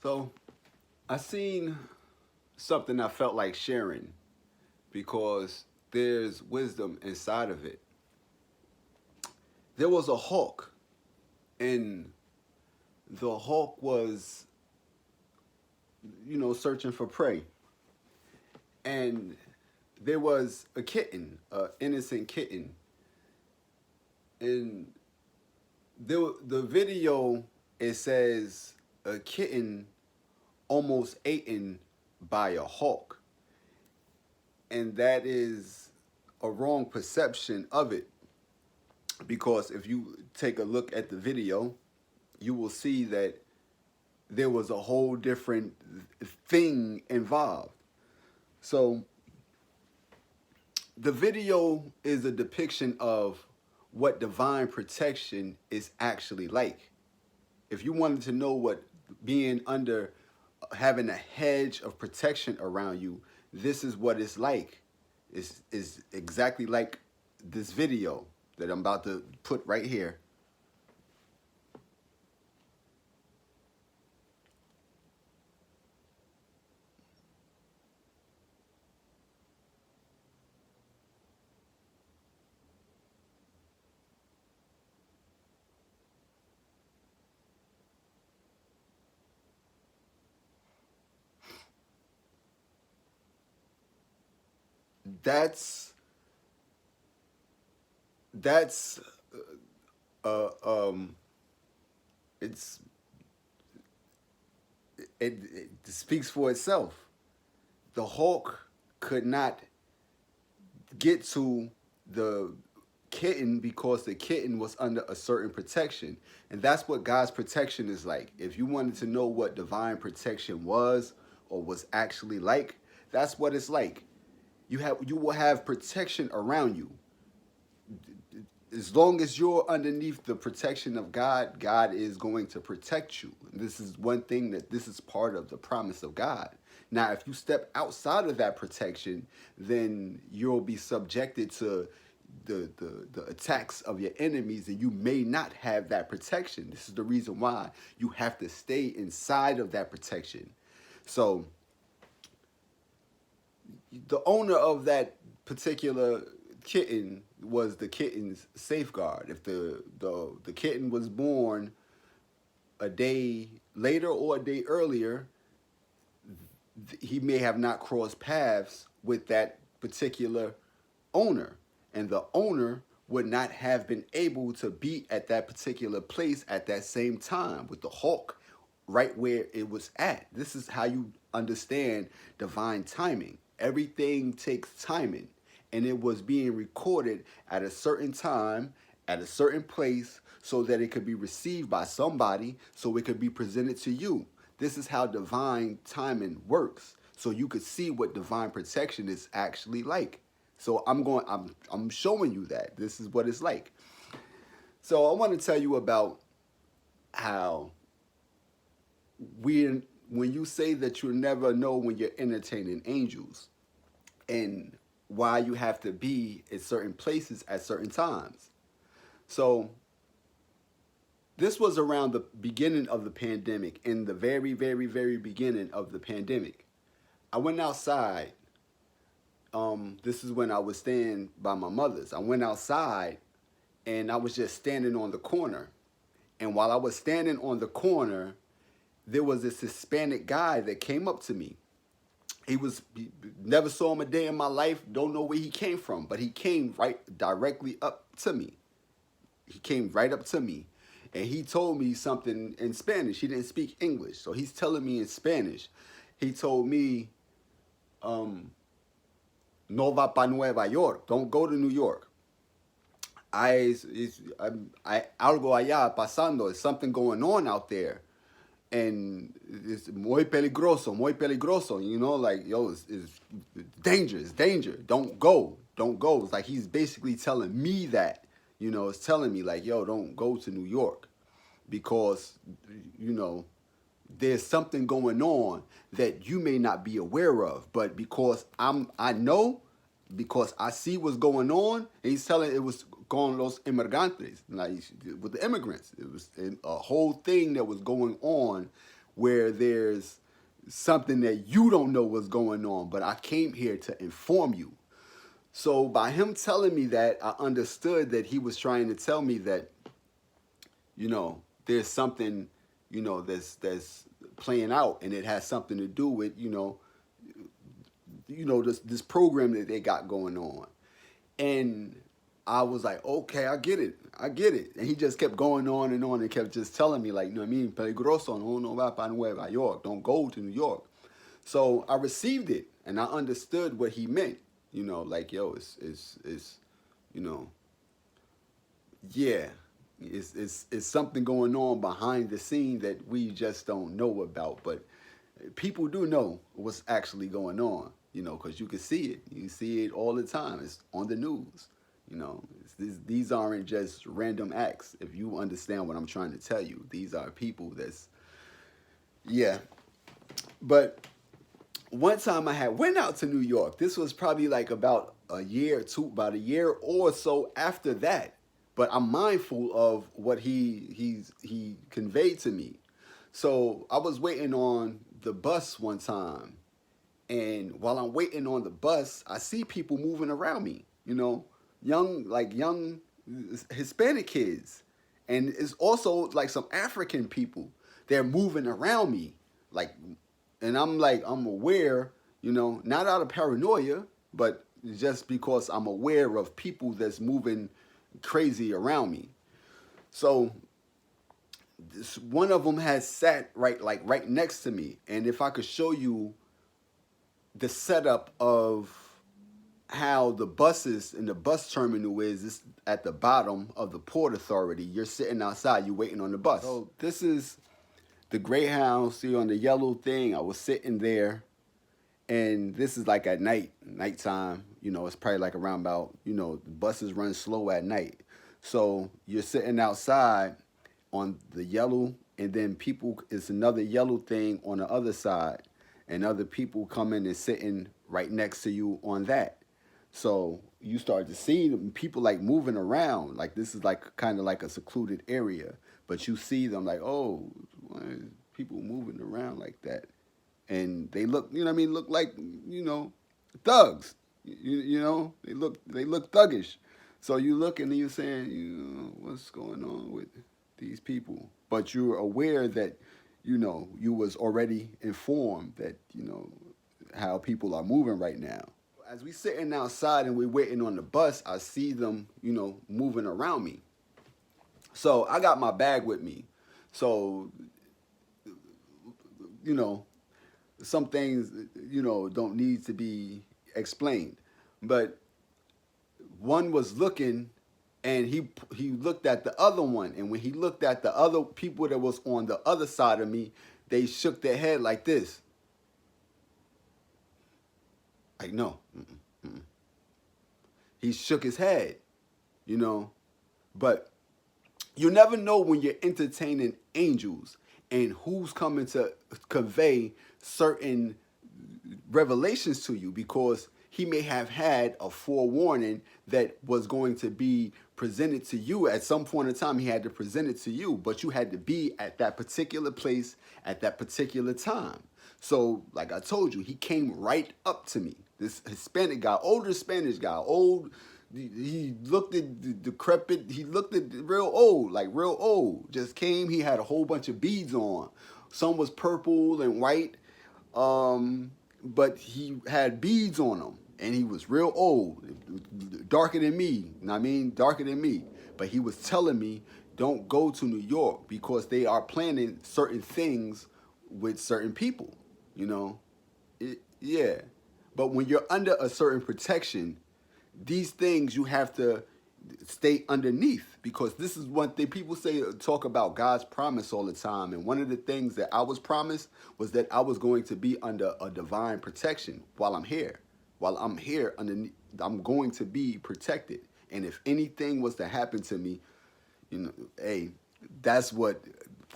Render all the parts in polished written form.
So I seen something I felt like sharing because there's wisdom inside of it. There was a hawk, and the hawk was, searching for prey. And there was a kitten, an innocent kitten. And the video, it says a kitten almost eaten by a hawk. And that is a wrong perception of it, because if you take a look at the video, you will see that there was a whole different thing involved. So the video is a depiction of what divine protection is actually like. If you wanted to know what being under, having a hedge of protection around you, this is what it's like. Is exactly like this video that I'm about to put right here. That's that's uh, um it's it speaks for itself. The hawk could not get to the kitten because the kitten was under a certain protection. And that's what God's protection is like. If you wanted to know what divine protection was or was actually like, that's what it's like. You will have protection around you. As long as you're underneath the protection of God, God is going to protect you. This is one thing that this is part of the promise of God. Now, if you step outside of that protection, then you'll be subjected to the attacks of your enemies, and you may not have that protection. This is the reason why you have to stay inside of that protection. So the owner of that particular kitten was the kitten's safeguard. If the kitten was born a day later or a day earlier, he may have not crossed paths with that particular owner, and the owner would not have been able to be at that particular place at that same time with the hawk right where it was at. This is how you understand divine timing. Everything takes timing, and it was being recorded at a certain time, at a certain place, so that it could be received by somebody, so it could be presented to you. This is how divine timing works, so you could see what divine protection is actually like. So I'm showing you that this is what it's like. So I want to tell you about how when you say that you'll never know when you're entertaining angels, and why you have to be at certain places at certain times. So this was around the beginning of the pandemic, in the very, very, very beginning of the pandemic. I went outside. This is when I was staying by my mother's. I went outside and I was just standing on the corner. And while I was standing on the corner, there was this Hispanic guy that came up to me. He never saw him a day in my life, don't know where he came from, but he came right directly up to me. He came right up to me, and he told me something in Spanish. He didn't speak English, so he's telling me in Spanish. He told me, no va pa Nueva York, don't go to New York. Algo allá pasando, there's something going on out there. And it's muy peligroso, like, yo, it's danger, it's danger. Don't go. It's like he's basically telling me that, it's telling me like, yo, don't go to New York because, there's something going on that you may not be aware of. But because I know, because I see what's going on, and he's telling it was con los inmigrantes, like with the immigrants. It was a whole thing that was going on where there's something that you don't know what's going on, but I came here to inform you. So by him telling me that, I understood that he was trying to tell me that, there's something, that's playing out, and it has something to do with, this program that they got going on. And I was like, okay, I get it. I get it. And he just kept going on and kept just telling me, like, peligroso, no va para Nueva York. Don't go to New York. So I received it, and I understood what he meant. Like, yo, it's yeah, it's something going on behind the scene that we just don't know about. But people do know what's actually going on, because you can see it. You see it all the time. It's on the news. These aren't just random acts. If you understand what I'm trying to tell you, these are people that's, yeah. But one time I had went out to New York. This was probably like about a year or so after that. But I'm mindful of what he conveyed to me. So I was waiting on the bus one time, and while I'm waiting on the bus, I see people moving around me. Young Hispanic kids, and it's also like some African people. They're moving around me, like, and I'm aware, not out of paranoia, but just because I'm aware of people that's moving crazy around me. So one of them has sat right next to me, and if I could show you the setup of how the buses and the bus terminal is at the bottom of the Port Authority. You're sitting outside, you're waiting on the bus. So this is the Greyhound. See on the yellow thing, I was sitting there, and this is like at nighttime. It's probably like around about, the buses run slow at night. So you're sitting outside on the yellow, and then it's another yellow thing on the other side, and other people coming and sitting right next to you on that. So you start to see them, people like moving around. Like this is like kind of like a secluded area, but you see them like, oh, why is people moving around like that? And they look, look like, thugs. They look thuggish. So you look and you're saying, what's going on with these people? But you're aware that, you was already informed that, how people are moving right now. As we sitting outside and we're waiting on the bus, I see them, moving around me. So I got my bag with me. So, some things, don't need to be explained. But one was looking, and he looked at the other one. And when he looked at the other people that was on the other side of me, they shook their head like this. Like, no. Mm-mm. He shook his head, But you never know when you're entertaining angels and who's coming to convey certain revelations to you, because he may have had a forewarning that was going to be presented to you at some point in time. He had to present it to you, but you had to be at that particular place at that particular time. So, like I told you, he came right up to me. This Hispanic guy, older Spanish guy, old. He looked at decrepit. He looked at real old, like real old. Just came. He had a whole bunch of beads on. Some was purple and white, but he had beads on him, and he was real old, darker than me. Darker than me. But he was telling me, don't go to New York because they are planning certain things with certain people. Yeah. But when you're under a certain protection, these things you have to stay underneath, because this is one thing people talk about God's promise all the time. And one of the things that I was promised was that I was going to be under a divine protection while I'm here. While I'm here, underneath, I'm going to be protected. And if anything was to happen to me, hey, that's what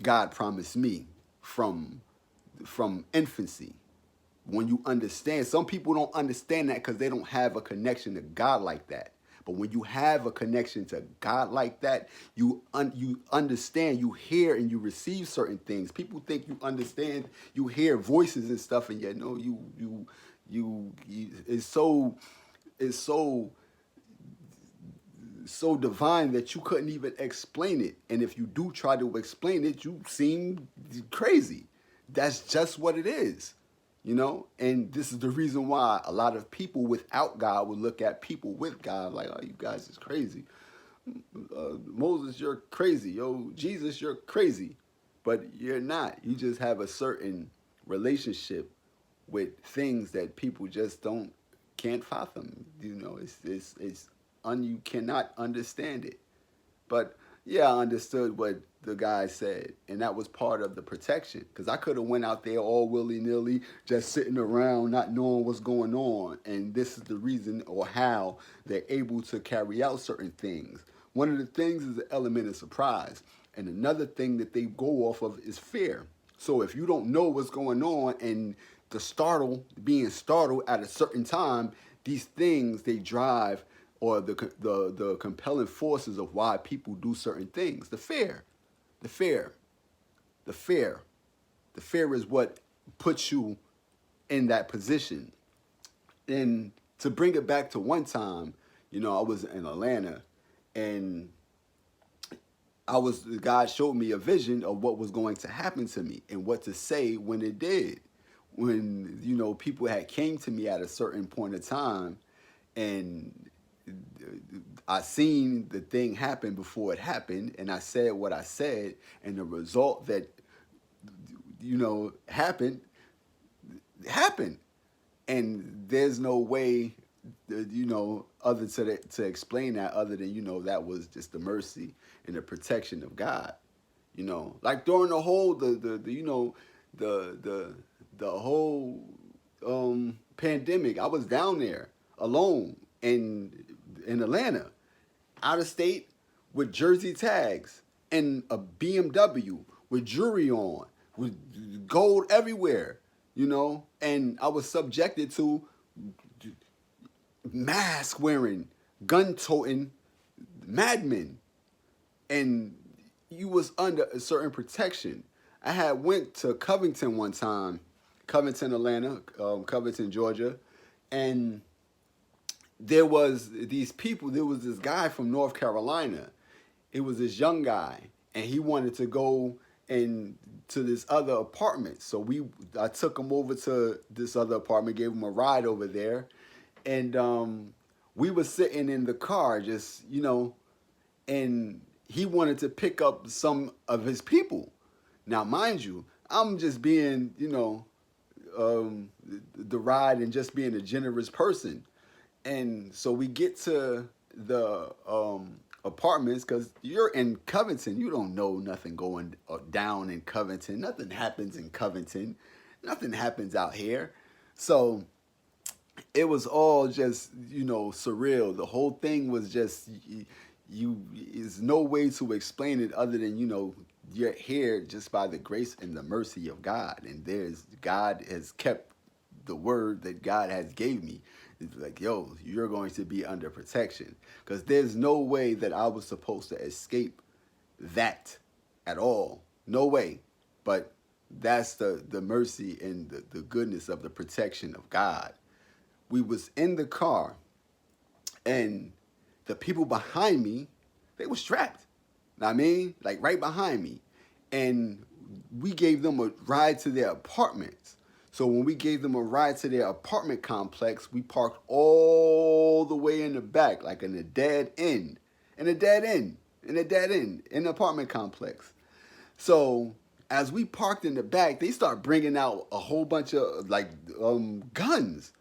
God promised me from infancy. When you understand, some people don't understand that because they don't have a connection to God like that. But when you have a connection to God like that, you understand, you hear, and you receive certain things. People think you understand, you hear voices and stuff, and yet no, you it's so divine that you couldn't even explain it. And if you do try to explain it, you seem crazy. That's just what it is, you know? And this is the reason why a lot of people without God would look at people with God like, oh, you guys is crazy. Moses, you're crazy. Yo, Jesus, you're crazy. But you're not. You just have a certain relationship with things that people just can't fathom. You know, you cannot understand it. But yeah, I understood what the guy said, and that was part of the protection. Because I could have went out there all willy nilly, just sitting around, not knowing what's going on. And this is the reason or how they're able to carry out certain things. One of the things is the element of surprise, and another thing that they go off of is fear. So if you don't know what's going on and being startled at a certain time, these things they drive or the compelling forces of why people do certain things. The fear, the fear, the fear is what puts you in that position. And to bring it back to one time, you know, I was in Atlanta, and God showed me a vision of what was going to happen to me and what to say when it did. When, you know, people had came to me at a certain point of time, and I seen the thing happen before it happened, and I said what I said, and the result that, you know, happened. And there's no way, you know, other to explain that other than, you know, that was just the mercy and the protection of God. You know, like during the whole the you know the whole pandemic, I was down there alone in Atlanta, out of state, with jersey tags and a BMW with jewelry on, with gold everywhere, you know, and I was subjected to mask wearing, gun toting madmen, and you was under a certain protection. I had went to Covington one time, Covington, Atlanta, Covington, Georgia, and there was these people. There was this guy from North Carolina. It was this young guy, and he wanted to go and to this other apartment. So I took him over to this other apartment, gave him a ride over there, and we were sitting in the car, just, you know, and he wanted to pick up some of his people. Now, mind you, I'm just being, you know, the ride and just being a generous person. And so we get to the apartments, because you're in Covington. You don't know nothing going down in Covington. Nothing happens in Covington. Nothing happens out here. So it was all just, you know, surreal. The whole thing was just, is no way to explain it other than, you know, you're here just by the grace and the mercy of God. And God has kept the word that God has gave me. It's like, yo, you're going to be under protection, because there's no way that I was supposed to escape that at all. No way. But that's the mercy and the goodness of the protection of God. We was in the car, and the people behind me, they were strapped. Know what I mean? Like right behind me. And we gave them a ride to their apartments. So when we gave them a ride to their apartment complex, we parked all the way in the back, like in a dead end. In a dead end. In a dead end. In the apartment complex. So as we parked in the back, they start bringing out a whole bunch of like guns.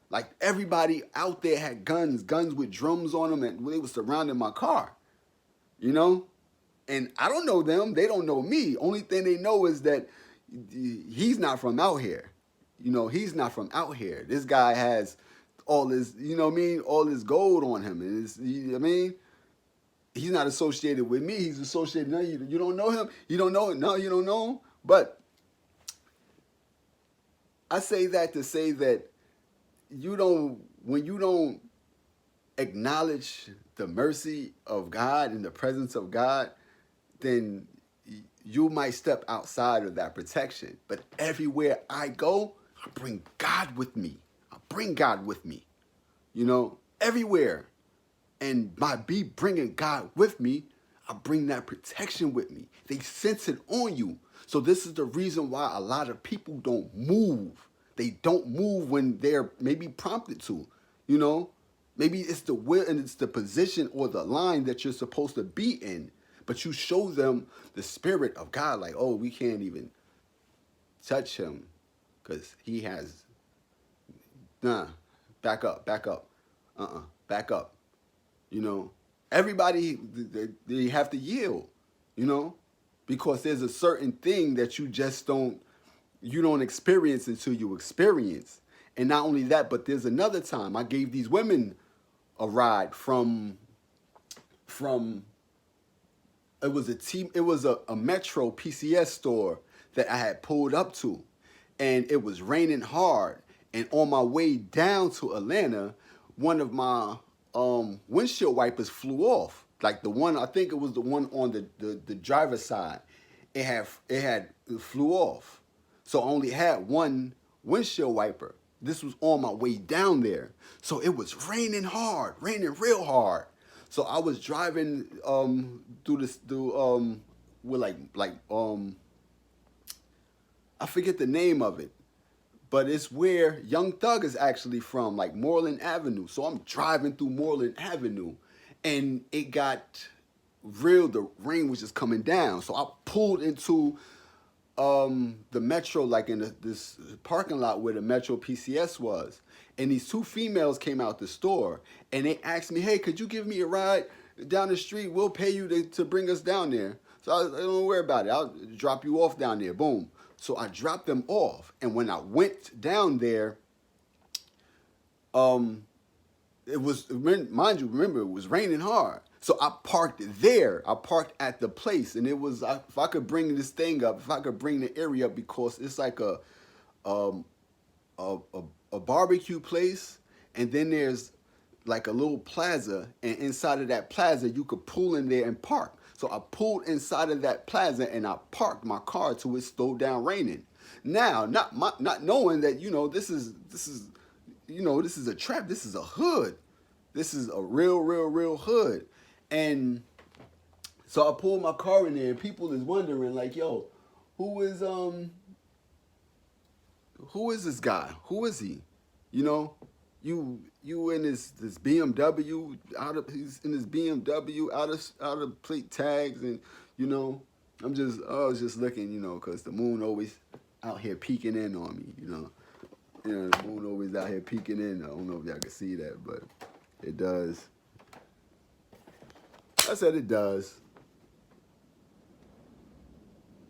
Like everybody out there had guns with drums on them, and they were surrounding my car, you know? And I don't know them. They don't know me. Only thing they know is that he's not from out here. You know, he's not from out here. This guy has all this, you know what I mean? All this gold on him. And it's, you know what I mean? He's not associated with me. He's associated, no, you don't know him. You don't know him. No, you don't know him. But I say that to say that when you don't acknowledge the mercy of God and the presence of God, then you might step outside of that protection. But everywhere I go, I bring God with me. I bring God with me, everywhere. And by bringing God with me, I bring that protection with me. They sense it on you. So this is the reason why a lot of people don't move. They don't move when they're maybe prompted to, you know. Maybe it's the will and it's the position or the line that you're supposed to be in. But you show them the spirit of God, like, oh, we can't even touch him because he has, nah, back up, back up. Everybody, they have to yield, because there's a certain thing that you don't experience until you experience. And not only that, but there's another time I gave these women a ride from it was a Metro PCS store that I had pulled up to, and it was raining hard. And on my way down to Atlanta, one of my windshield wipers flew off. Like the one, I think it was the one on the driver's side. It flew off. So I only had one windshield wiper. This was on my way down there. So it was raining hard, raining real hard. So I was driving with I forget the name of it, but it's where Young Thug is actually from, like Moreland Avenue. So I'm driving through Moreland Avenue, and it got real. The rain was just coming down, so I pulled into the Metro, like in this parking lot where the Metro PCS was. And these two females came out the store, and they asked me, hey, could you give me a ride down the street? We'll pay you to bring us down there. So I don't worry about it. I'll drop you off down there. Boom. So I dropped them off. And when I went down there, it was, mind you, remember, it was raining hard. So I parked there. I parked at the place. And it was, if I could bring this thing up, if I could bring the area up, because it's like a barbecue place, and then there's like a little plaza, and inside of that plaza you could pull in there and park. So I pulled inside of that plaza and I parked my car till it slowed down raining. Now, not knowing that this is a trap. This is a hood. This is a real hood. And so I pulled my car in there, and people is wondering like, yo, who is this guy? Who is he? You in this BMW he's in his BMW out of plate tags, and I was just looking, because the moon always out here peeking in on me, the moon always out here peeking in. I don't know if y'all can see that, but it does. I said it does.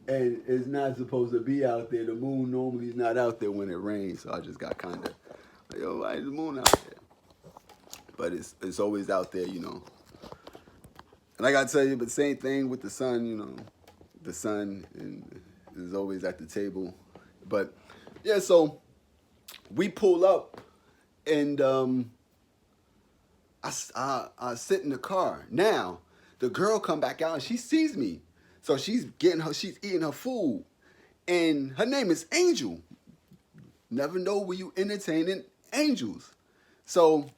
And it's not supposed to be out there. The moon normally is not out there when it rains, so I just got kind of like, yo, why is the moon out there? But it's always out there, And I gotta tell you, but same thing with the sun, the sun is always at the table. But yeah, so we pull up, and I sit in the car. Now the girl come back out and she sees me. So she's eating her food, and her name is Angel. Never know when you entertaining angels. So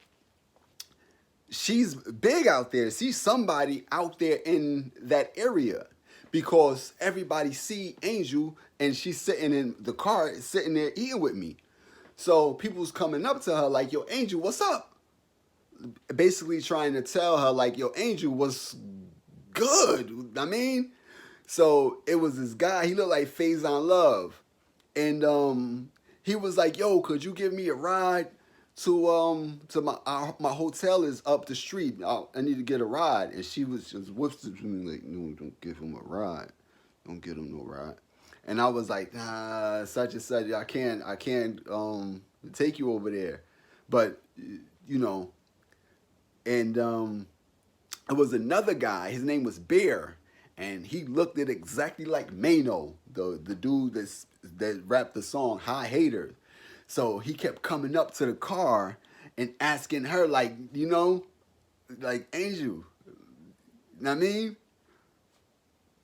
she's big out there. She's somebody out there in that area, because everybody see Angel, and she's sitting in the car, sitting there eating with me. So people's coming up to her like, yo, Angel, what's up? Basically trying to tell her like, yo, Angel, was good. I mean, so it was this guy, he looked like Faison Love. And he was like, yo, could you give me a ride to my hotel is up the street. I need to get a ride. And she was just whoops to me like, no, don't give him a ride. Don't give him no ride. And I was like, nah, such and such, I can't take you over there. But and it was another guy, his name was Bear. And he looked at exactly like Mano, the dude that rapped the song High Haters. So he kept coming up to the car and asking her, like, like Angel. You know what I mean?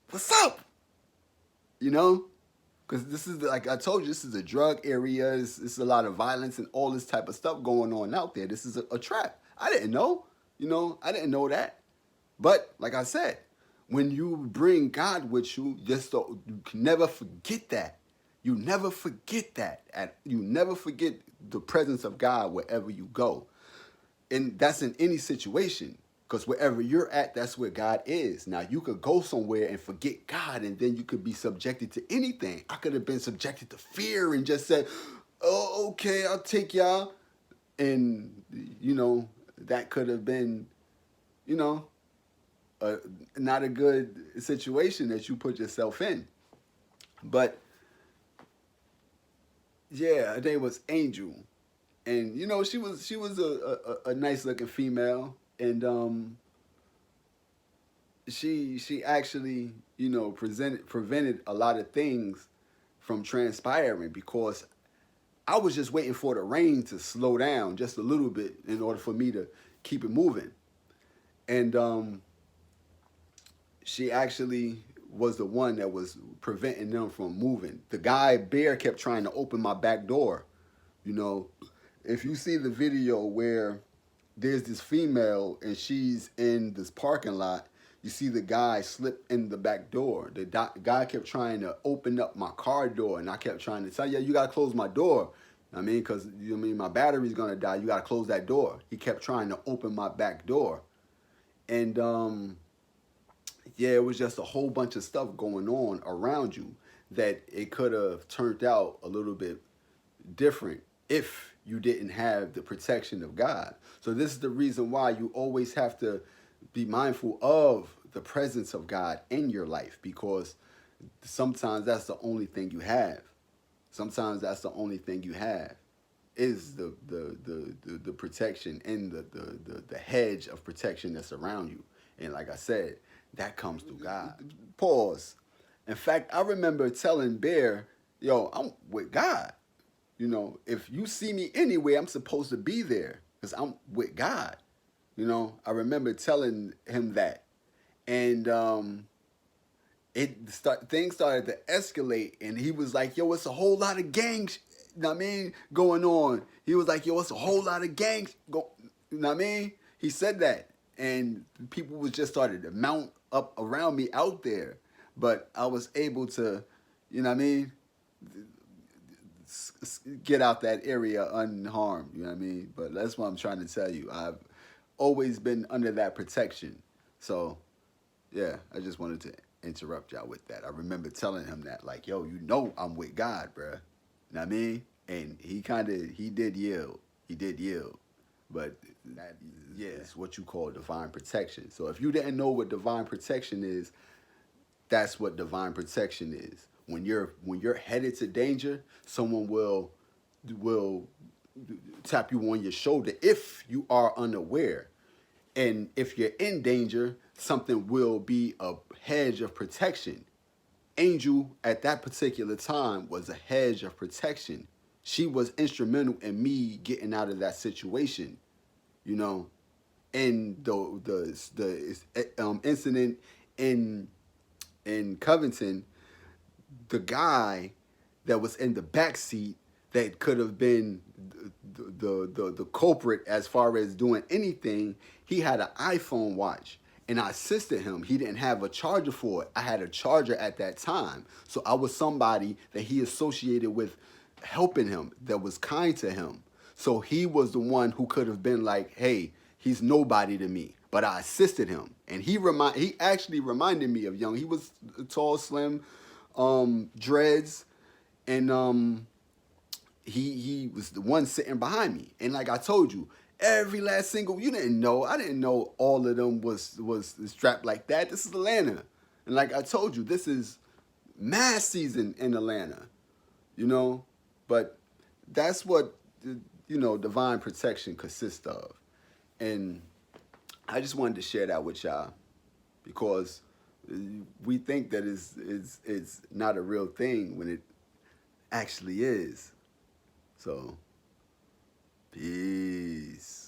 What's up? You know? Because this is, like I told you, this is a drug area. It's a lot of violence and all this type of stuff going on out there. This is a trap. I didn't know. You know, I didn't know that. But like I said, when you bring God with you, just so you can never forget that. You never forget that. You never forget the presence of God wherever you go. And that's in any situation. Because wherever you're at, that's where God is. Now, you could go somewhere and forget God, and then you could be subjected to anything. I could have been subjected to fear and just said, oh, okay, I'll take y'all. And, that could have been, you know, not a good situation that you put yourself in. But, yeah, her name was Angel. And, she was a nice looking female. And, she actually prevented a lot of things from transpiring because I was just waiting for the rain to slow down just a little bit in order for me to keep it moving. And she actually was the one that was preventing them from moving. The guy Bear kept trying to open my back door. You know, if you see the video where there's this female and she's in this parking lot, you see the guy slip in the back door. The guy kept trying to open up my car door, and I kept trying to tell, yeah, you gotta close my door. I mean, because my battery's gonna die. You gotta close that door. He kept trying to open my back door, and yeah, it was just a whole bunch of stuff going on around you that it could have turned out a little bit different if you didn't have the protection of God. So this is the reason why you always have to be mindful of the presence of God in your life, because sometimes that's the only thing you have. Sometimes that's the only thing you have is the protection and the hedge of protection that's around you. And like I said, that comes through God. Pause. In fact, I remember telling Bear, yo, I'm with God. If you see me anywhere, I'm supposed to be there because I'm with God. I remember telling him that. And things started to escalate, and he was like, yo, it's a whole lot of gangs, going on. He was like, yo, it's a whole lot of gangs, He said that, and people was just started to mount up around me out there. But I was able to, get out that area unharmed, But that's what I'm trying to tell you. I've always been under that protection. So, yeah, I just wanted to interrupt y'all with that. I remember telling him that, like, yo, I'm with God, bruh. You know what I mean? And he did yield. He did yield. But that is what you call divine protection. So if you didn't know what divine protection is, that's what divine protection is. When you're headed to danger, someone will tap you on your shoulder if you are unaware. And if you're in danger, something will be a hedge of protection. Angel at that particular time was a hedge of protection. She was instrumental in me getting out of that situation, And the incident in Covington, the guy that was in the back seat that could have been the culprit as far as doing anything, he had an iPhone watch. And I assisted him. He didn't have a charger for it. I had a charger at that time. So I was somebody that he associated with helping him, that was kind to him. So he was the one who could have been like, hey, he's nobody to me. But I assisted him. And he actually reminded me of Young. He was tall, slim, dreads, and he was the one sitting behind me. And like I told you, every last single, I didn't know all of them was strapped like that. This is Atlanta. And like I told you, this is mass season in Atlanta, But that's what, divine protection consists of. And I just wanted to share that with y'all because we think that it's not a real thing when it actually is. So, peace.